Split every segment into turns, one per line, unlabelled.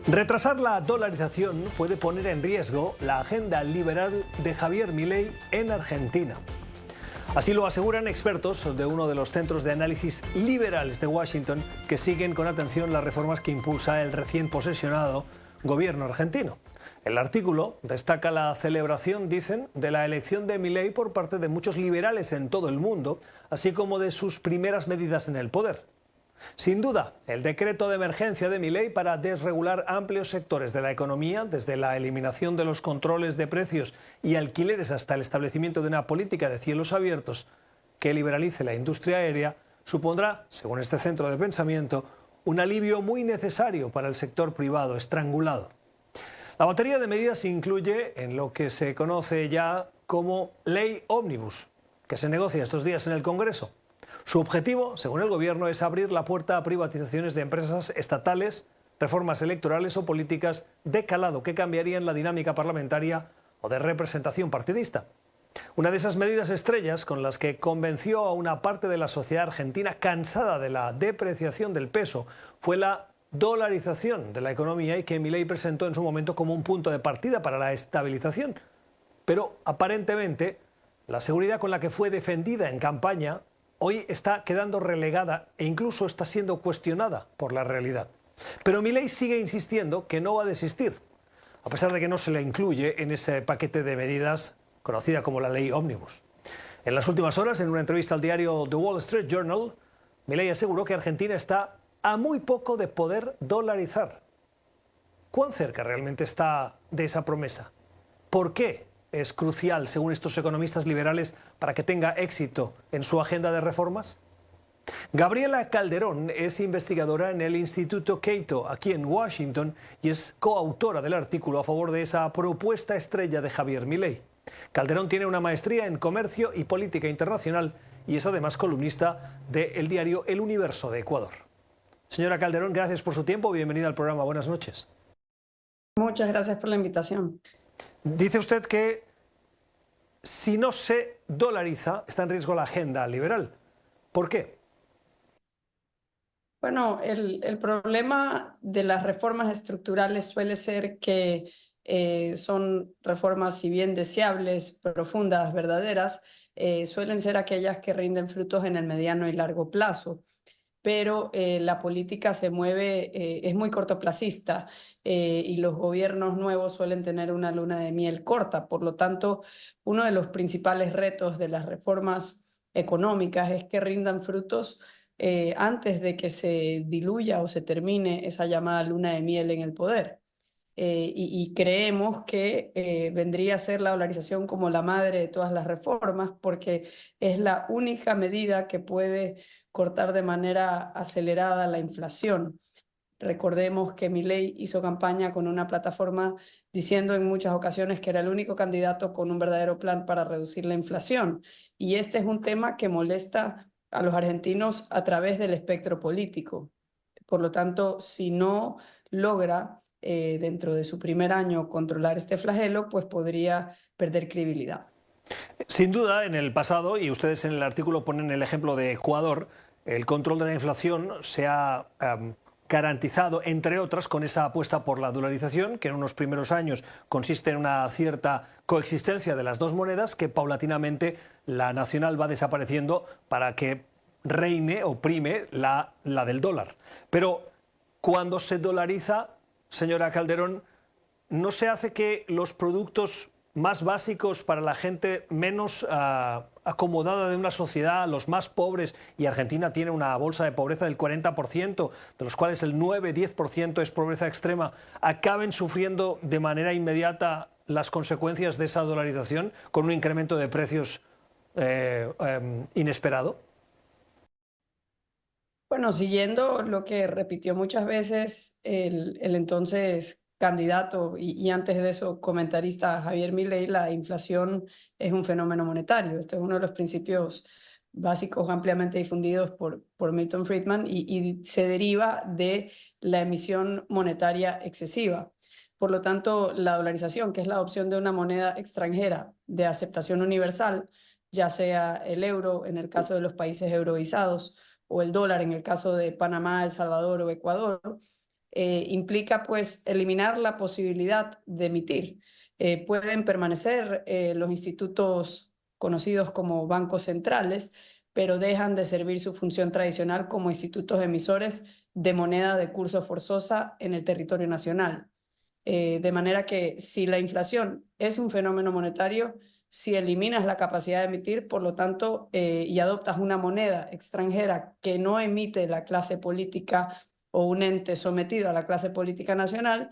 Retrasar la dolarización puede poner en riesgo la agenda liberal de Javier Milei en Argentina. Así lo aseguran expertos de uno de los centros de análisis liberales de Washington que siguen con atención las reformas que impulsa el recién posesionado gobierno argentino. El artículo destaca la celebración, dicen, de la elección de Milei por parte de muchos liberales en todo el mundo, así como de sus primeras medidas en el poder. Sin duda, el decreto de emergencia de Milei para desregular amplios sectores de la economía, desde la eliminación de los controles de precios y alquileres hasta el establecimiento de una política de cielos abiertos que liberalice la industria aérea, supondrá, según este centro de pensamiento, un alivio muy necesario para el sector privado estrangulado. La batería de medidas incluye en lo que se conoce ya como Ley Ómnibus, que se negocia estos días en el Congreso. Su objetivo, según el Gobierno, es abrir la puerta a privatizaciones de empresas estatales, reformas electorales o políticas de calado que cambiarían la dinámica parlamentaria o de representación partidista. Una de esas medidas estrellas con las que convenció a una parte de la sociedad argentina cansada de la depreciación del peso fue la dolarización de la economía y que Milei presentó en su momento como un punto de partida para la estabilización. Pero aparentemente la seguridad con la que fue defendida en campaña hoy está quedando relegada e incluso está siendo cuestionada por la realidad. Pero Milei sigue insistiendo que no va a desistir, a pesar de que no se le incluye en ese paquete de medidas conocida como la Ley Ómnibus. En las últimas horas, en una entrevista al diario The Wall Street Journal, Milei aseguró que Argentina está a muy poco de poder dolarizar. ¿Cuán cerca realmente está de esa promesa? ¿Por qué es crucial, según estos economistas liberales, para que tenga éxito en su agenda de reformas? Gabriela Calderón es investigadora en el Instituto Cato, aquí en Washington, y es coautora del artículo a favor de esa propuesta estrella de Javier Milei. Calderón tiene una maestría en Comercio y Política Internacional y es además columnista del diario El Universo de Ecuador. Señora Calderón, gracias por su tiempo. Bienvenida al programa. Buenas noches.
Muchas gracias por la invitación.
Dice usted que si no se dolariza, está en riesgo la agenda liberal. ¿Por qué?
Bueno, el problema de las reformas estructurales suele ser que son reformas, si bien deseables, profundas, verdaderas, suelen ser aquellas que rinden frutos en el mediano y largo plazo. Pero la política se mueve, es muy cortoplacista y los gobiernos nuevos suelen tener una luna de miel corta. Por lo tanto, uno de los principales retos de las reformas económicas es que rindan frutos antes de que se diluya o se termine esa llamada luna de miel en el poder. Y creemos que vendría a ser la dolarización como la madre de todas las reformas, porque es la única medida que puede cortar de manera acelerada la inflación. Recordemos que Milei hizo campaña con una plataforma diciendo en muchas ocasiones que era el único candidato con un verdadero plan para reducir la inflación. Y este es un tema que molesta a los argentinos a través del espectro político. Por lo tanto, si no logra dentro de su primer año controlar este flagelo, pues podría perder credibilidad.
Sin duda, en el pasado, y ustedes en el artículo ponen el ejemplo de Ecuador, el control de la inflación se ha garantizado, entre otras, con esa apuesta por la dolarización, que en unos primeros años consiste en una cierta coexistencia de las dos monedas, que paulatinamente la nacional va desapareciendo para que reine o prime la del dólar. Pero cuando se dolariza, señora Calderón, ¿no se hace que los productos más básicos para la gente menos acomodada de una sociedad, los más pobres, y Argentina tiene una bolsa de pobreza del 40%, de los cuales el 9-10% es pobreza extrema, acaben sufriendo de manera inmediata las consecuencias de esa dolarización con un incremento de precios inesperado?
Bueno, siguiendo lo que repitió muchas veces el entonces candidato y antes de eso comentarista Javier Milei, la inflación es un fenómeno monetario. Esto es uno de los principios básicos ampliamente difundidos por Milton Friedman y se deriva de la emisión monetaria excesiva. Por lo tanto, la dolarización, que es la adopción de una moneda extranjera de aceptación universal, ya sea el euro en el caso de los países euroizados, o el dólar en el caso de Panamá, El Salvador o Ecuador, implica pues eliminar la posibilidad de emitir. Pueden permanecer los institutos conocidos como bancos centrales, pero dejan de servir su función tradicional como institutos emisores de moneda de curso forzosa en el territorio nacional. De manera que si la inflación es un fenómeno monetario, si eliminas la capacidad de emitir, por lo tanto, y adoptas una moneda extranjera que no emite la clase política o un ente sometido a la clase política nacional,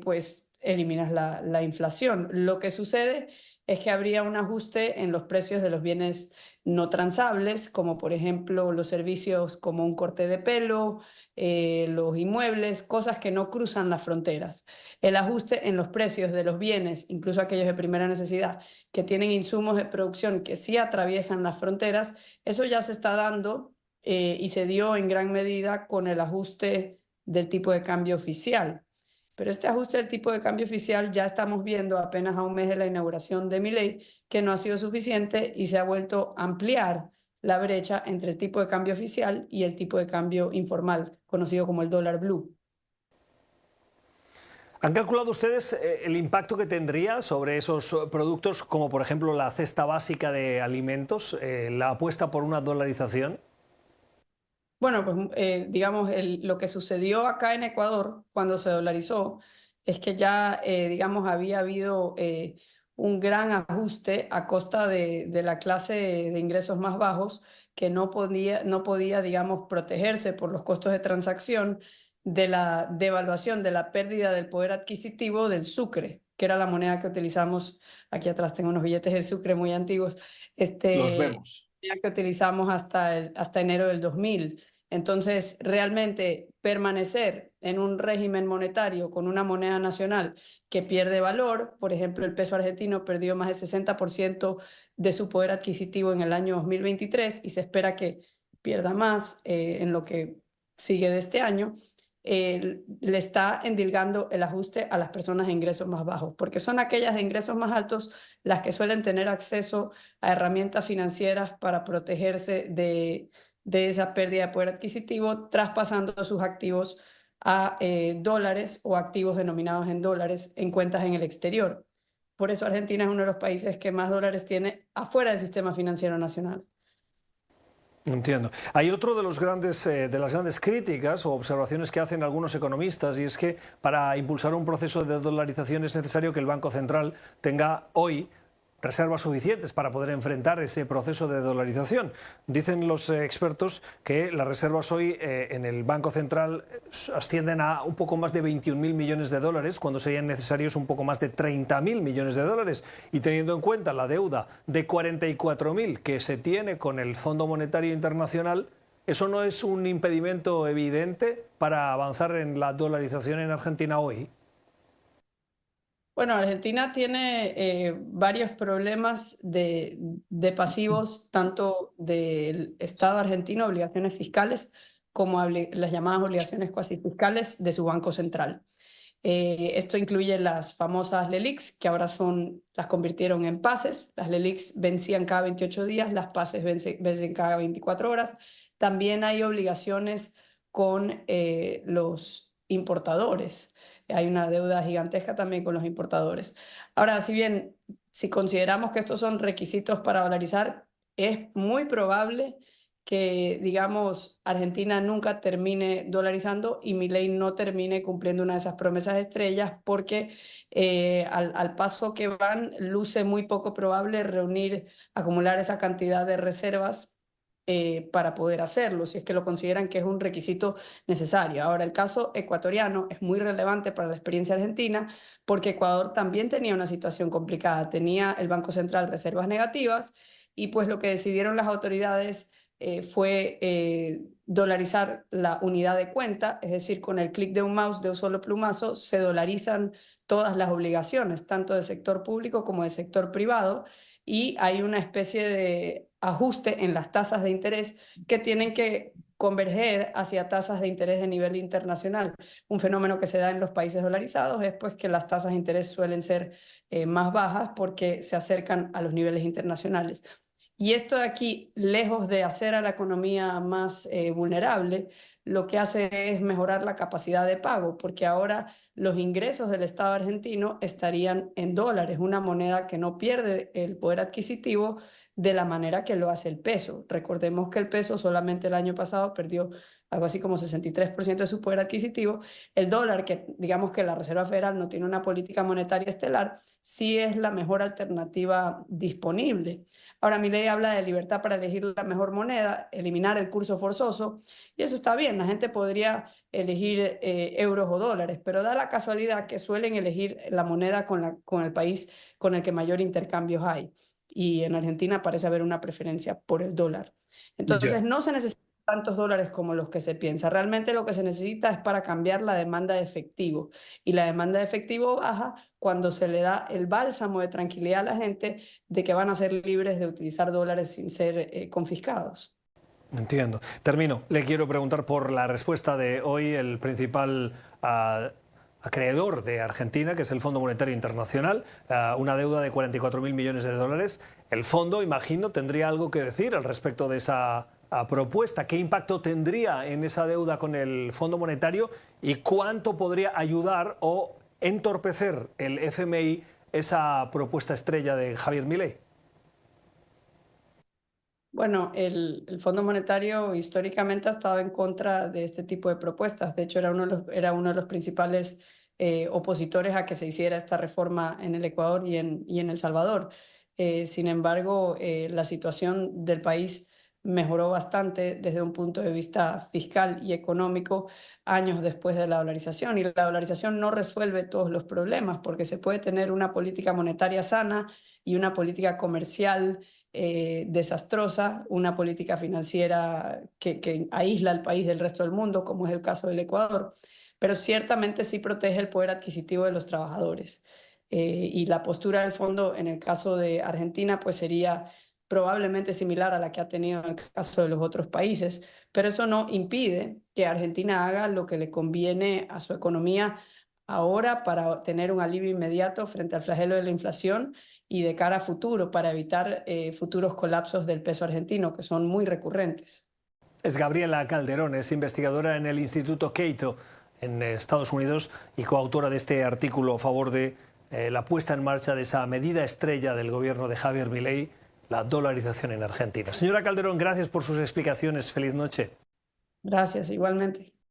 pues eliminas la inflación. Lo que sucede es que habría un ajuste en los precios de los bienes no transables, como por ejemplo los servicios como un corte de pelo, los inmuebles, cosas que no cruzan las fronteras. El ajuste en los precios de los bienes, incluso aquellos de primera necesidad, que tienen insumos de producción que sí atraviesan las fronteras, eso ya se está dando y se dio en gran medida con el ajuste del tipo de cambio oficial. Pero este ajuste del tipo de cambio oficial ya estamos viendo apenas a un mes de la inauguración de Milei que no ha sido suficiente y se ha vuelto a ampliar la brecha entre el tipo de cambio oficial y el tipo de cambio informal, conocido como el dólar blue.
¿Han calculado ustedes el impacto que tendría sobre esos productos, como por ejemplo la cesta básica de alimentos, la apuesta por una dolarización?
Bueno, pues digamos, lo que sucedió acá en Ecuador cuando se dolarizó es que ya, digamos, había habido un gran ajuste a costa de la clase de ingresos más bajos que no podía, digamos, protegerse por los costos de transacción de la devaluación, de la pérdida del poder adquisitivo del sucre, que era la moneda que utilizamos. Aquí atrás tengo unos billetes de sucre muy antiguos.
Los vemos.
Que utilizamos hasta enero del 2000. Entonces, realmente permanecer en un régimen monetario con una moneda nacional que pierde valor, por ejemplo, el peso argentino perdió más del 60% de su poder adquisitivo en el año 2023 y se espera que pierda más en lo que sigue de este año, le está endilgando el ajuste a las personas de ingresos más bajos, porque son aquellas de ingresos más altos las que suelen tener acceso a herramientas financieras para protegerse de esa pérdida de poder adquisitivo, traspasando sus activos a dólares o activos denominados en dólares en cuentas en el exterior. Por eso Argentina es uno de los países que más dólares tiene afuera del sistema financiero nacional.
Entiendo. Hay otro de de las grandes críticas o observaciones que hacen algunos economistas, y es que para impulsar un proceso de dolarización es necesario que el Banco Central tenga hoy reservas suficientes para poder enfrentar ese proceso de dolarización. Dicen los expertos que las reservas hoy en el Banco Central ascienden a un poco más de 21.000 millones de dólares, cuando serían necesarios un poco más de 30.000 millones de dólares. Y teniendo en cuenta la deuda de 44.000 que se tiene con el Fondo Monetario Internacional, ¿eso no es un impedimento evidente para avanzar en la dolarización en Argentina hoy?
Bueno, Argentina tiene varios problemas de pasivos, tanto del Estado argentino, obligaciones fiscales, como las llamadas obligaciones cuasi fiscales de su Banco Central. Esto incluye las famosas LELIQs, que ahora las convirtieron en PASES. Las LELIQs vencían cada 28 días, las PASES vencen cada 24 horas. También hay obligaciones con los importadores. Hay una deuda gigantesca también con los importadores. Ahora, si consideramos que estos son requisitos para dolarizar, es muy probable que, digamos, Argentina nunca termine dolarizando y Milei no termine cumpliendo una de esas promesas estrellas, porque al paso que van, luce muy poco probable acumular esa cantidad de reservas para poder hacerlo, si es que lo consideran que es un requisito necesario. Ahora, el caso ecuatoriano es muy relevante para la experiencia argentina, porque Ecuador también tenía una situación complicada. Tenía el Banco Central reservas negativas y pues lo que decidieron las autoridades fue dolarizar la unidad de cuenta, es decir, con el clic de un mouse de un solo plumazo se dolarizan todas las obligaciones, tanto del sector público como del sector privado, y hay una especie de ajuste en las tasas de interés que tienen que converger hacia tasas de interés de nivel internacional. Un fenómeno que se da en los países dolarizados es pues que las tasas de interés suelen ser más bajas porque se acercan a los niveles internacionales. Y esto de aquí, lejos de hacer a la economía más vulnerable, lo que hace es mejorar la capacidad de pago, porque ahora los ingresos del Estado argentino estarían en dólares, una moneda que no pierde el poder adquisitivo de la manera que lo hace el peso. Recordemos que el peso solamente el año pasado perdió algo así como 63% de su poder adquisitivo. El dólar, que digamos que la Reserva Federal no tiene una política monetaria estelar, sí es la mejor alternativa disponible. Ahora, Milei habla de libertad para elegir la mejor moneda, eliminar el curso forzoso, y eso está bien, la gente podría elegir euros o dólares, pero da la casualidad que suelen elegir la moneda con el país con el que mayor intercambios hay. Y en Argentina parece haber una preferencia por el dólar. Entonces,
Ya.
no se necesita tantos dólares como los que se piensa. Realmente lo que se necesita es para cambiar la demanda de efectivo. Y la demanda de efectivo baja cuando se le da el bálsamo de tranquilidad a la gente de que van a ser libres de utilizar dólares sin ser confiscados.
Entiendo. Termino. Le quiero preguntar por la respuesta de hoy el principal acreedor de Argentina, que es el Fondo Monetario Internacional, una deuda de 44.000 millones de dólares. El fondo, imagino, tendría algo que decir al respecto de esa propuesta. ¿Qué impacto tendría en esa deuda con el Fondo Monetario y cuánto podría ayudar o entorpecer el FMI esa propuesta estrella de Javier Milei?
Bueno, el Fondo Monetario históricamente ha estado en contra de este tipo de propuestas. De hecho, era uno de los principales opositores a que se hiciera esta reforma en el Ecuador y en El Salvador. Sin embargo, la situación del país mejoró bastante desde un punto de vista fiscal y económico años después de la dolarización. Y la dolarización no resuelve todos los problemas porque se puede tener una política monetaria sana y una política comercial desastrosa, una política financiera que aísla al país del resto del mundo, como es el caso del Ecuador, pero ciertamente sí protege el poder adquisitivo de los trabajadores. Y la postura del fondo en el caso de Argentina pues sería probablemente similar a la que ha tenido en el caso de los otros países, pero eso no impide que Argentina haga lo que le conviene a su economía ahora para tener un alivio inmediato frente al flagelo de la inflación y de cara a futuro para evitar futuros colapsos del peso argentino, que son muy recurrentes.
Es Gabriela Calderón, es investigadora en el Instituto Cato en Estados Unidos y coautora de este artículo a favor de la puesta en marcha de esa medida estrella del gobierno de Javier Milei, la dolarización en Argentina. Señora Calderón, gracias por sus explicaciones. Feliz noche.
Gracias, igualmente.